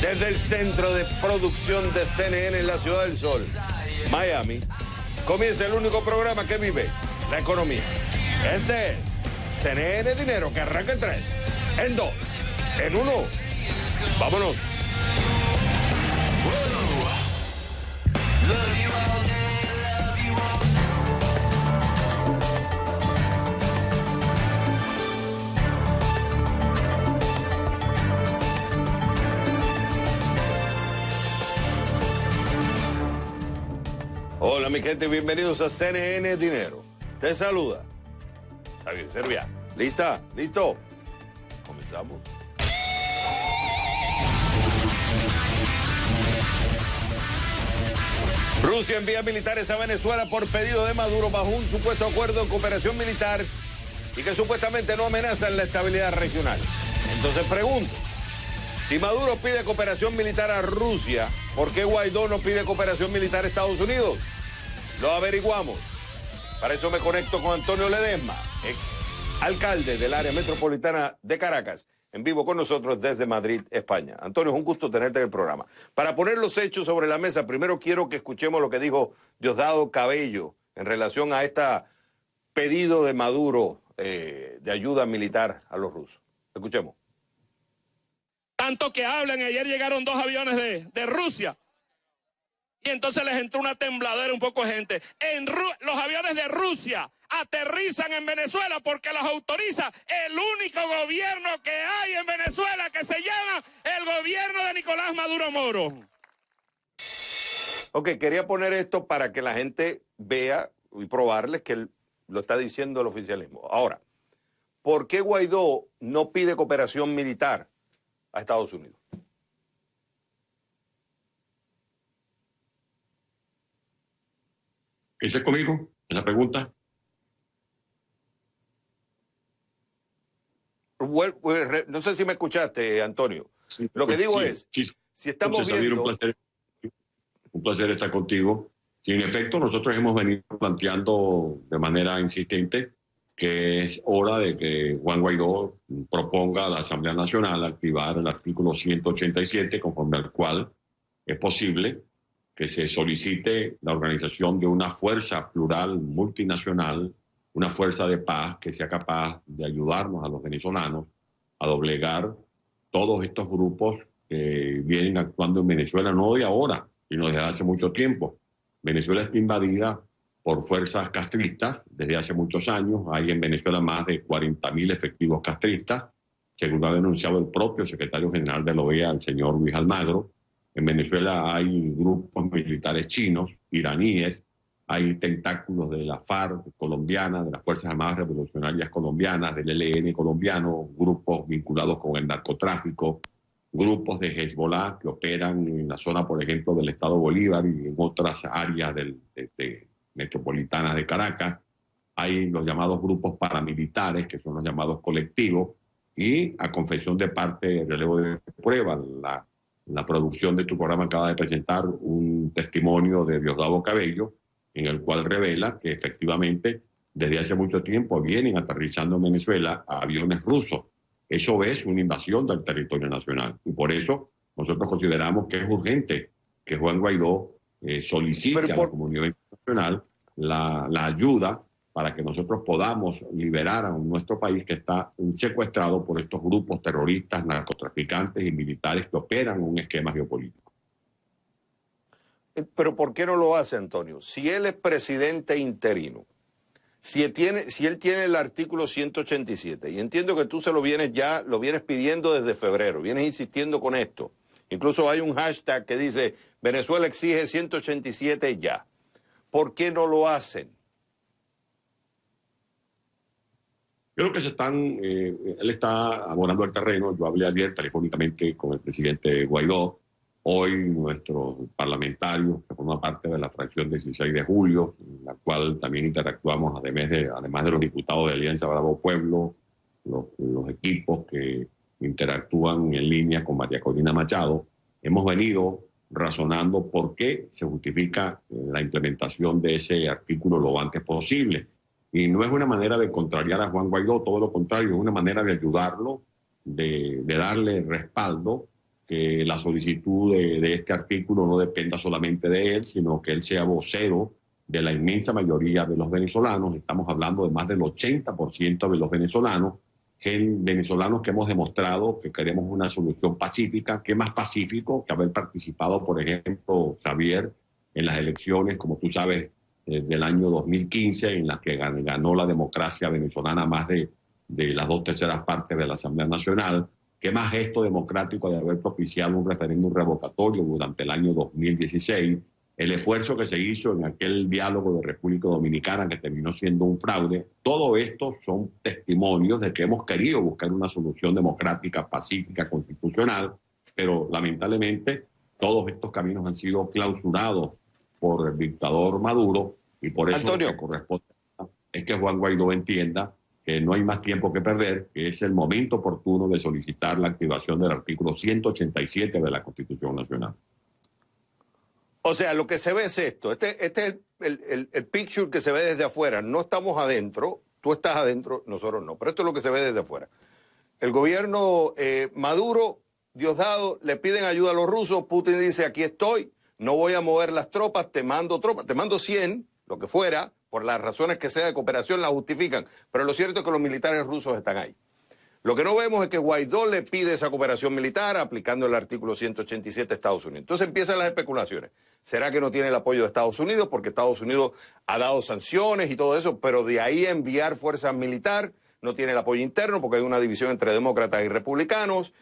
Desde el centro de producción de CNN en la Ciudad del Sol, Miami, comienza el único programa que vive la economía. Este es CNN Dinero, que arranca en 3, en 2, en 1. Vámonos. Hola mi gente, bienvenidos a CNN Dinero. Te saluda Javier Serviá. ¿Lista? ¿Listo? Comenzamos. Rusia envía militares a Venezuela por pedido de Maduro bajo un supuesto acuerdo de cooperación militar y que supuestamente no amenazan la estabilidad regional. Entonces pregunto, si Maduro pide cooperación militar a Rusia, ¿por qué Guaidó no pide cooperación militar a Estados Unidos? Lo averiguamos. Para eso me conecto con Antonio Ledesma, ex alcalde del área metropolitana de Caracas, en vivo con nosotros desde Madrid, España. Antonio, es un gusto tenerte en el programa. Para poner los hechos sobre la mesa, primero quiero que escuchemos lo que dijo Diosdado Cabello en relación a este pedido de Maduro de ayuda militar a los rusos. Escuchemos. Tanto que hablan, ayer llegaron 2 aviones de Rusia. Y entonces les entró una tembladera un poco de gente. Los aviones de Rusia aterrizan en Venezuela porque los autoriza el único gobierno que hay en Venezuela, que se llama el gobierno de Nicolás Maduro Moro. Ok, quería poner esto para que la gente vea y probarles que lo está diciendo el oficialismo. Ahora, ¿por qué Guaidó no pide cooperación militar a Estados Unidos? ¿Esa es conmigo? ¿Es la pregunta? No sé si me escuchaste, Antonio. Sí, lo que digo sí, es, sí. si estamos viendo... Un placer estar contigo. Sí, en efecto, nosotros hemos venido planteando de manera insistente que es hora de que Juan Guaidó proponga a la Asamblea Nacional activar el artículo 187, conforme al cual es posible que se solicite la organización de una fuerza plural multinacional, una fuerza de paz que sea capaz de ayudarnos a los venezolanos a doblegar todos estos grupos que vienen actuando en Venezuela, no de ahora, sino desde hace mucho tiempo. Venezuela está invadida por fuerzas castristas desde hace muchos años. Hay en Venezuela más de 40.000 efectivos castristas, según ha denunciado el propio secretario general de la OEA, el señor Luis Almagro. En Venezuela hay grupos militares chinos, iraníes, hay tentáculos de la FARC colombiana, de las Fuerzas Armadas Revolucionarias colombianas, del ELN colombiano, grupos vinculados con el narcotráfico, grupos de Hezbollah que operan en la zona, por ejemplo, del Estado Bolívar y en otras áreas metropolitanas de Caracas. Hay los llamados grupos paramilitares, que son los llamados colectivos, y a confesión de parte, relevo de prueba, la producción de tu programa acaba de presentar un testimonio de Diosdado Cabello, en el cual revela que efectivamente desde hace mucho tiempo vienen aterrizando en Venezuela a aviones rusos. Eso es una invasión del territorio nacional. Y por eso nosotros consideramos que es urgente que Juan Guaidó solicite a la comunidad internacional la ayuda para que nosotros podamos liberar a nuestro país que está secuestrado por estos grupos terroristas, narcotraficantes y militares que operan en un esquema geopolítico. Pero ¿por qué no lo hace, Antonio? Si él es presidente interino, si él tiene el artículo 187, y entiendo que tú lo vienes pidiendo desde febrero, vienes insistiendo con esto. Incluso hay un hashtag que dice, Venezuela exige 187 ya. ¿Por qué no lo hacen? Creo que él está abonando el terreno. Yo hablé ayer telefónicamente con el presidente Guaidó. Hoy nuestros parlamentarios, que forman parte de la fracción 16 de julio, en la cual también interactuamos, además de los diputados de Alianza Bravo Pueblo, los equipos que interactúan en línea con María Corina Machado, hemos venido razonando por qué se justifica la implementación de ese artículo lo antes posible. Y no es una manera de contrariar a Juan Guaidó, todo lo contrario, es una manera de ayudarlo, de darle respaldo que la solicitud de este artículo no dependa solamente de él, sino que él sea vocero de la inmensa mayoría de los venezolanos. Estamos hablando de más del 80% de los venezolanos que hemos demostrado que queremos una solución pacífica. ¿Qué más pacífico que haber participado, por ejemplo, Xavier, en las elecciones, como tú sabes, del año 2015, en las que ganó la democracia venezolana más de las 2/3 partes de la Asamblea Nacional? ¿Qué más gesto democrático de haber propiciado un referéndum revocatorio durante el año 2016? El esfuerzo que se hizo en aquel diálogo de República Dominicana que terminó siendo un fraude. Todo esto son testimonios de que hemos querido buscar una solución democrática, pacífica, constitucional, pero lamentablemente todos estos caminos han sido clausurados por el dictador Maduro, y por eso Antonio, lo que corresponde es que Juan Guaidó entienda que no hay más tiempo que perder, que es el momento oportuno de solicitar la activación del artículo 187 de la Constitución Nacional. o sea, lo que se ve es esto. Este es el picture que se ve desde afuera. No estamos adentro, tú estás adentro, nosotros no. Pero esto es lo que se ve desde afuera. El gobierno Maduro, Diosdado, le piden ayuda a los rusos. Putin dice, aquí estoy, no voy a mover las tropas, te mando 100, lo que fuera, por las razones que sea de cooperación, la justifican. Pero lo cierto es que los militares rusos están ahí. Lo que no vemos es que Guaidó le pide esa cooperación militar aplicando el artículo 187 de Estados Unidos. Entonces empiezan las especulaciones. ¿Será que no tiene el apoyo de Estados Unidos? Porque Estados Unidos ha dado sanciones y todo eso, pero de ahí a enviar fuerzas militares no tiene el apoyo interno porque hay una división entre demócratas y republicanos.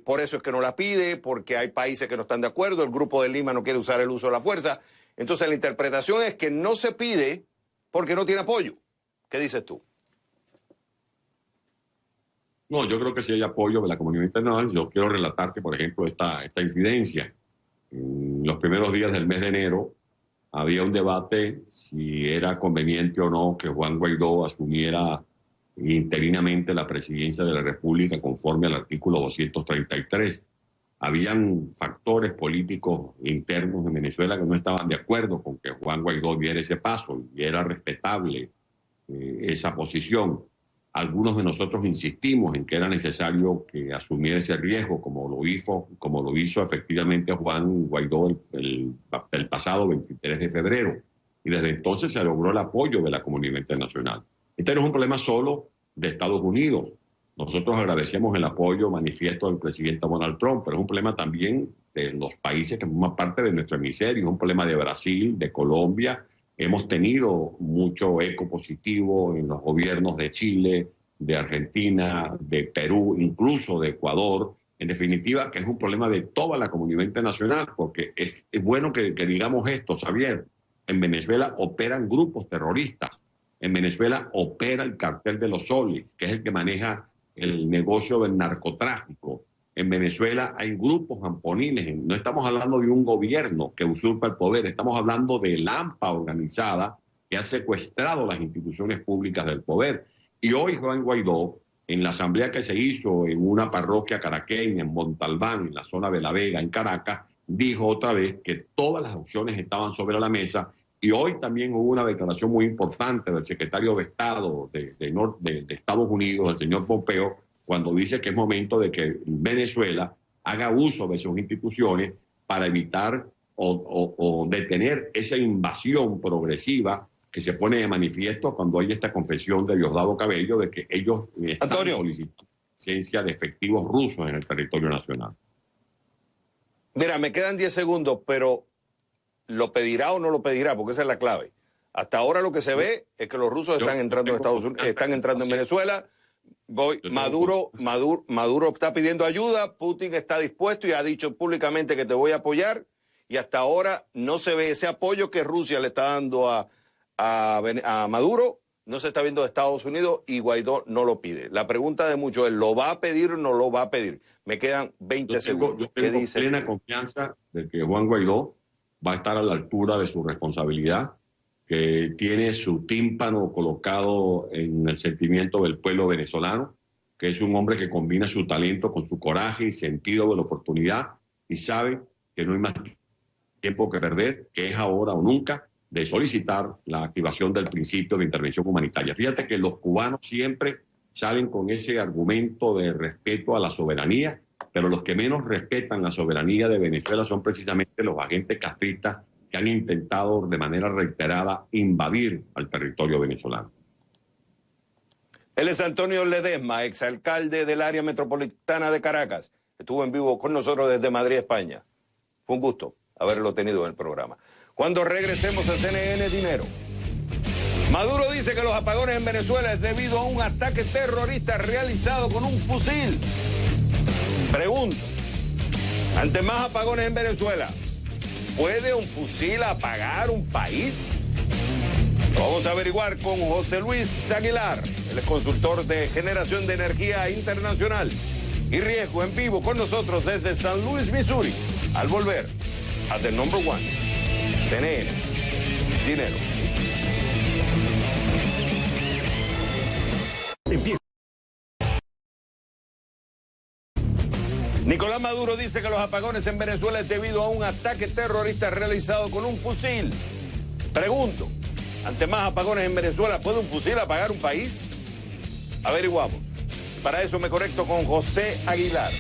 Por eso es que no la pide, porque hay países que no están de acuerdo. El Grupo de Lima no quiere usar el uso de la fuerza. Entonces la interpretación es que no se pide porque no tiene apoyo. ¿Qué dices tú? No, yo creo que sí hay apoyo de la comunidad internacional. Yo quiero relatarte, por ejemplo, esta incidencia. En los primeros días del mes de enero había un debate si era conveniente o no que Juan Guaidó asumiera interinamente la presidencia de la República conforme al artículo 233. Habían factores políticos internos en Venezuela que no estaban de acuerdo con que Juan Guaidó diera ese paso, y era respetable esa posición. Algunos de nosotros insistimos en que era necesario que asumiera ese riesgo, como lo hizo efectivamente Juan Guaidó el pasado 23 de febrero. Y desde entonces se logró el apoyo de la comunidad internacional. Este no es un problema solo de Estados Unidos. Nosotros agradecemos el apoyo manifiesto del presidente Donald Trump, pero es un problema también de los países que forman parte de nuestro hemisferio. Es un problema de Brasil, de Colombia. Hemos tenido mucho eco positivo en los gobiernos de Chile, de Argentina, de Perú, incluso de Ecuador. En definitiva, que es un problema de toda la comunidad internacional, porque es bueno que digamos esto, Xavier. En Venezuela operan grupos terroristas. En Venezuela opera el cartel de los soles, que es el que maneja el negocio del narcotráfico. En Venezuela hay grupos amponiles. No estamos hablando de un gobierno que usurpa el poder, estamos hablando de la AMPA organizada que ha secuestrado las instituciones públicas del poder. Y hoy Juan Guaidó, en la asamblea que se hizo en una parroquia caraqueña, en Montalbán, en la zona de La Vega, en Caracas, dijo otra vez que todas las opciones estaban sobre la mesa. Y hoy también hubo una declaración muy importante del secretario de Estado de Estados Unidos, el señor Pompeo, cuando dice que es momento de que Venezuela haga uso de sus instituciones para evitar o detener esa invasión progresiva que se pone de manifiesto cuando hay esta confesión de Diosdado Cabello de que ellos están solicitando presencia de efectivos rusos en el territorio nacional. Mira, me quedan 10 segundos, pero ¿lo pedirá o no lo pedirá? Porque esa es la clave. Hasta ahora lo que se ve es que los rusos están entrando en Estados Unidos, están entrando en Venezuela. Maduro está pidiendo ayuda, Putin está dispuesto y ha dicho públicamente que te voy a apoyar, y hasta ahora no se ve ese apoyo que Rusia le está dando a Maduro, no se está viendo de Estados Unidos, y Guaidó no lo pide. La pregunta de muchos es, ¿lo va a pedir o no lo va a pedir? Me quedan 20 segundos. Yo tengo plena confianza de que Juan Guaidó va a estar a la altura de su responsabilidad, que tiene su tímpano colocado en el sentimiento del pueblo venezolano, que es un hombre que combina su talento con su coraje y sentido de la oportunidad, y sabe que no hay más tiempo que perder, que es ahora o nunca, de solicitar la activación del principio de intervención humanitaria. Fíjate que los cubanos siempre salen con ese argumento de respeto a la soberanía, pero los que menos respetan la soberanía de Venezuela son precisamente los agentes castristas que han intentado de manera reiterada invadir al territorio venezolano. Él es Antonio Ledesma, exalcalde del área metropolitana de Caracas. Estuvo en vivo con nosotros desde Madrid, España. Fue un gusto haberlo tenido en el programa. Cuando regresemos a CNN Dinero, Maduro dice que los apagones en Venezuela es debido a un ataque terrorista realizado con un fusil. Pregunto, ante más apagones en Venezuela, ¿puede un fusil apagar un país? Lo vamos a averiguar con José Luis Aguilar, el consultor de generación de energía internacional y riesgo en vivo con nosotros desde San Luis, Missouri. Al volver a The Number One, CNN Dinero. Empieza. Nicolás Maduro dice que los apagones en Venezuela es debido a un ataque terrorista realizado con un fusil. Pregunto, ante más apagones en Venezuela, ¿puede un fusil apagar un país? Averiguamos. Para eso me conecto con José Aguilar,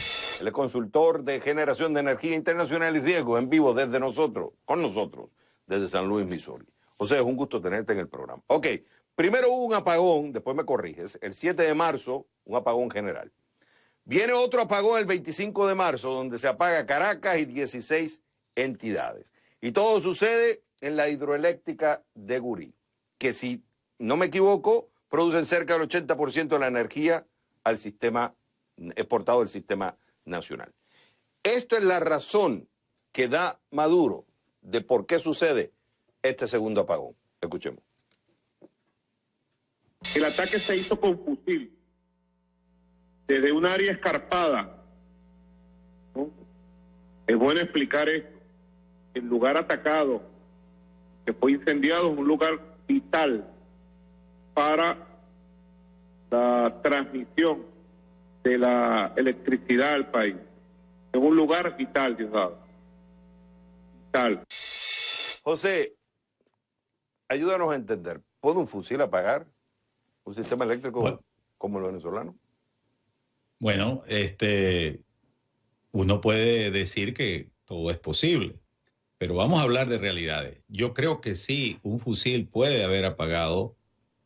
el consultor de generación de energía internacional y riesgo en vivo con nosotros, desde San Luis, Missouri. José, es un gusto tenerte en el programa. Ok, primero hubo un apagón, después me corriges, el 7 de marzo, un apagón general. Viene otro apagón el 25 de marzo, donde se apaga Caracas y 16 entidades. Y todo sucede en la hidroeléctrica de Gurí, que si no me equivoco, producen cerca del 80% de la energía al sistema exportado del sistema nacional. Esto es la razón que da Maduro de por qué sucede este segundo apagón. Escuchemos. El ataque se hizo con fusil desde un área escarpada, ¿no? Es bueno explicar esto. El lugar atacado, que fue incendiado, es un lugar vital para la transmisión de la electricidad al país. Es un lugar vital, Diosdado. Vital. José, ayúdanos a entender. ¿Puede un fusil apagar un sistema eléctrico como el venezolano? Bueno, uno puede decir que todo es posible, pero vamos a hablar de realidades. Yo creo que sí, un fusil puede haber apagado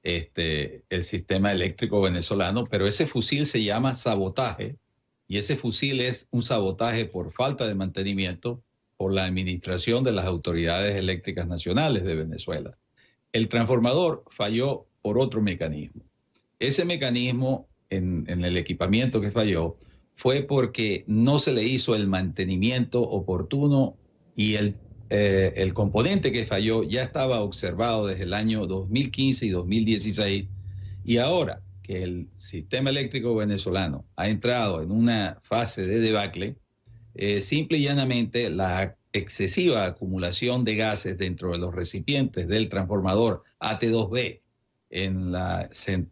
el sistema eléctrico venezolano, pero ese fusil se llama sabotaje y ese fusil es un sabotaje por falta de mantenimiento por la administración de las autoridades eléctricas nacionales de Venezuela. El transformador falló por otro mecanismo. Ese mecanismo en el equipamiento que falló fue porque no se le hizo el mantenimiento oportuno y el componente que falló ya estaba observado desde el año 2015 y 2016 y ahora que el sistema eléctrico venezolano ha entrado en una fase de debacle, simple y llanamente la excesiva acumulación de gases dentro de los recipientes del transformador AT2B en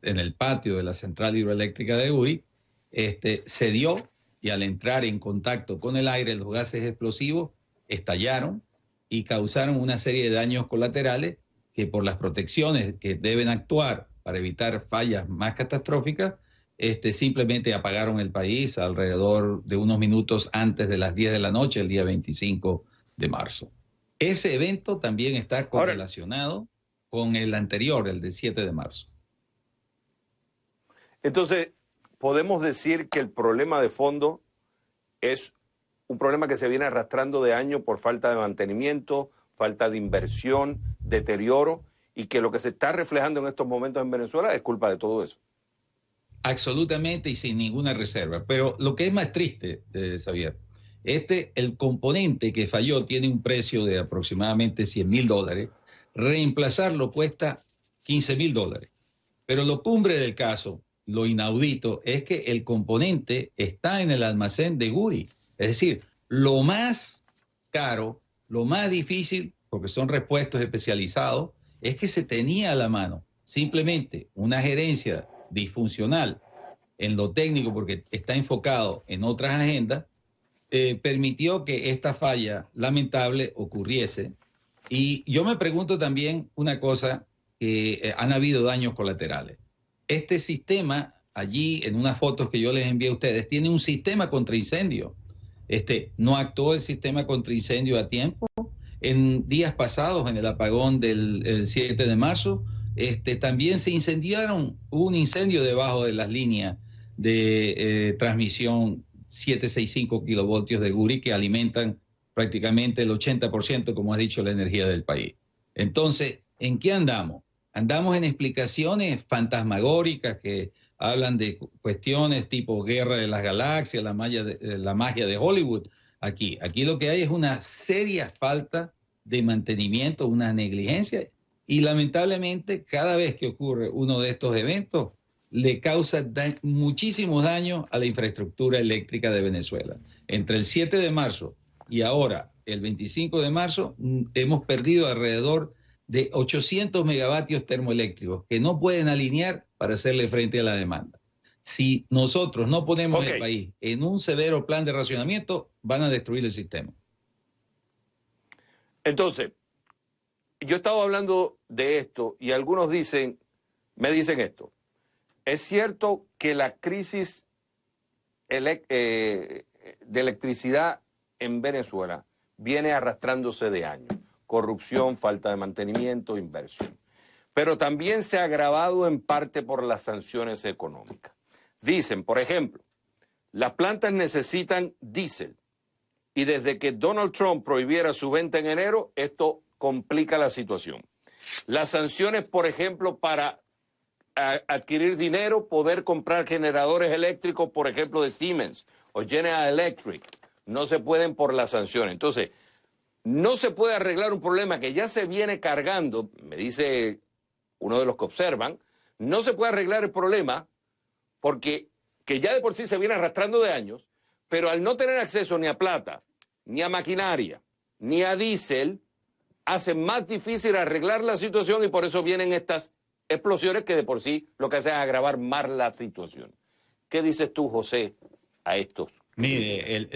el patio de la central hidroeléctrica de Gurí, se dio y al entrar en contacto con el aire los gases explosivos estallaron y causaron una serie de daños colaterales que por las protecciones que deben actuar para evitar fallas más catastróficas, simplemente apagaron el país alrededor de unos minutos antes de las 10 de la noche, el día 25 de marzo. Ese evento también está correlacionado con el anterior, el del 7 de marzo. Entonces, podemos decir que el problema de fondo es un problema que se viene arrastrando de años por falta de mantenimiento, falta de inversión, deterioro, y que lo que se está reflejando en estos momentos en Venezuela es culpa de todo eso. Absolutamente y sin ninguna reserva. Pero lo que es más triste, Xavier, el componente que falló tiene un precio de aproximadamente $100,000. Reemplazarlo cuesta $15,000. Pero lo cumbre del caso, lo inaudito, es que el componente está en el almacén de Gurí. Es decir, lo más caro, lo más difícil, porque son repuestos especializados, es que se tenía a la mano. Simplemente una gerencia disfuncional en lo técnico, porque está enfocado en otras agendas, permitió que esta falla lamentable ocurriese. Y yo me pregunto también una cosa, que han habido daños colaterales. Este sistema allí en unas fotos que yo les envié a ustedes, tiene un sistema contra incendio. No actuó el sistema contra incendio a tiempo. En días pasados, en el apagón del 7 de marzo, también se incendiaron, hubo un incendio debajo de las líneas de transmisión 765 kilovoltios de Guri que alimentan prácticamente el 80%, como has dicho, la energía del país. Entonces, ¿en qué andamos? Andamos en explicaciones fantasmagóricas que hablan de cuestiones tipo guerra de las galaxias, la magia de Hollywood. Aquí lo que hay es una seria falta de mantenimiento, una negligencia, y lamentablemente cada vez que ocurre uno de estos eventos le causa muchísimos daños a la infraestructura eléctrica de Venezuela. Entre el 7 de marzo y ahora, el 25 de marzo, hemos perdido alrededor de 800 megavatios termoeléctricos que no pueden alinear para hacerle frente a la demanda. Si nosotros no ponemos el país en un severo plan de racionamiento, van a destruir el sistema. Entonces, yo he estado hablando de esto y algunos me dicen esto. Es cierto que la crisis de electricidad en Venezuela viene arrastrándose de años. Corrupción, falta de mantenimiento, inversión. Pero también se ha agravado en parte por las sanciones económicas. Dicen, por ejemplo, las plantas necesitan diésel y desde que Donald Trump prohibiera su venta en enero, esto complica la situación. Las sanciones, por ejemplo, para adquirir dinero, poder comprar generadores eléctricos, por ejemplo, de Siemens o General Electric, no se pueden por las sanciones. Entonces, no se puede arreglar un problema que ya se viene cargando, me dice uno de los que observan, no se puede arreglar el problema porque que ya de por sí se viene arrastrando de años, pero al no tener acceso ni a plata, ni a maquinaria, ni a diésel, hace más difícil arreglar la situación y por eso vienen estas explosiones que de por sí lo que hacen es agravar más la situación. ¿Qué dices tú, José, a estos? Mire,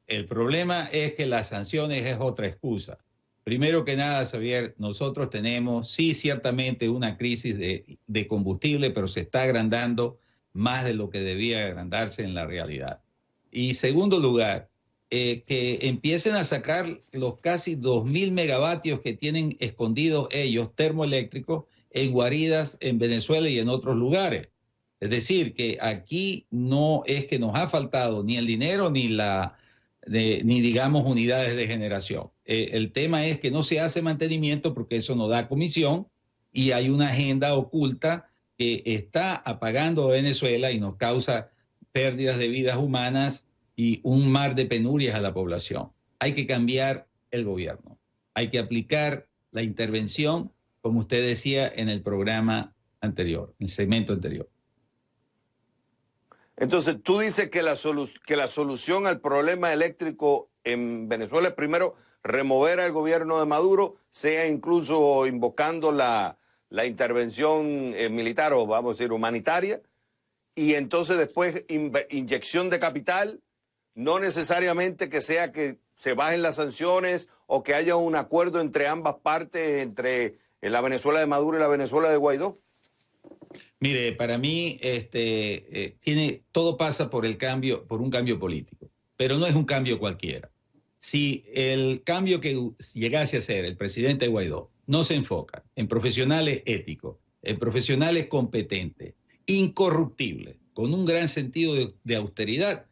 el problema es que las sanciones es otra excusa. Primero que nada, Xavier, nosotros tenemos, sí, ciertamente una crisis de combustible, pero se está agrandando más de lo que debía agrandarse en la realidad. Y segundo lugar, que empiecen a sacar los casi 2.000 megavatios que tienen escondidos ellos, termoeléctricos, en guaridas en Venezuela y en otros lugares. Es decir, que aquí no es que nos ha faltado ni el dinero ni digamos unidades de generación. El tema es que no se hace mantenimiento porque eso no da comisión y hay una agenda oculta que está apagando a Venezuela y nos causa pérdidas de vidas humanas y un mar de penurias a la población. Hay que cambiar el gobierno. Hay que aplicar la intervención, como usted decía en el programa anterior, en el segmento anterior. Entonces, tú dices que la solución al problema eléctrico en Venezuela es primero remover al gobierno de Maduro, sea incluso invocando la intervención militar o vamos a decir humanitaria, y entonces después inyección de capital, no necesariamente que sea que se bajen las sanciones o que haya un acuerdo entre ambas partes, entre la Venezuela de Maduro y la Venezuela de Guaidó. Mire, para mí todo pasa por un cambio político, pero no es un cambio cualquiera. Si el cambio que llegase a ser el presidente Guaidó no se enfoca en profesionales éticos, en profesionales competentes, incorruptibles, con un gran sentido de austeridad,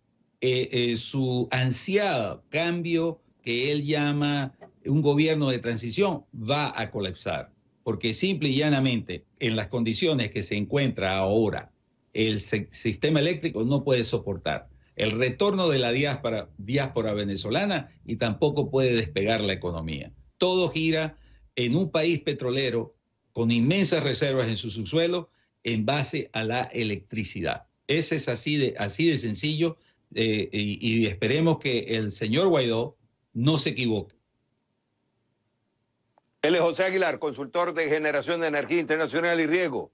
su ansiado cambio que él llama un gobierno de transición va a colapsar. Porque simple y llanamente, en las condiciones que se encuentra ahora, el sistema eléctrico no puede soportar el retorno de la diáspora venezolana y tampoco puede despegar la economía. Todo gira en un país petrolero con inmensas reservas en su subsuelo en base a la electricidad. Ese es así de sencillo y esperemos que el señor Guaidó no se equivoque. Él es José Aguilar, consultor de generación de energía internacional y riego.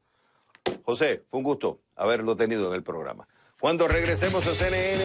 José, fue un gusto haberlo tenido en el programa. Cuando regresemos a CNN...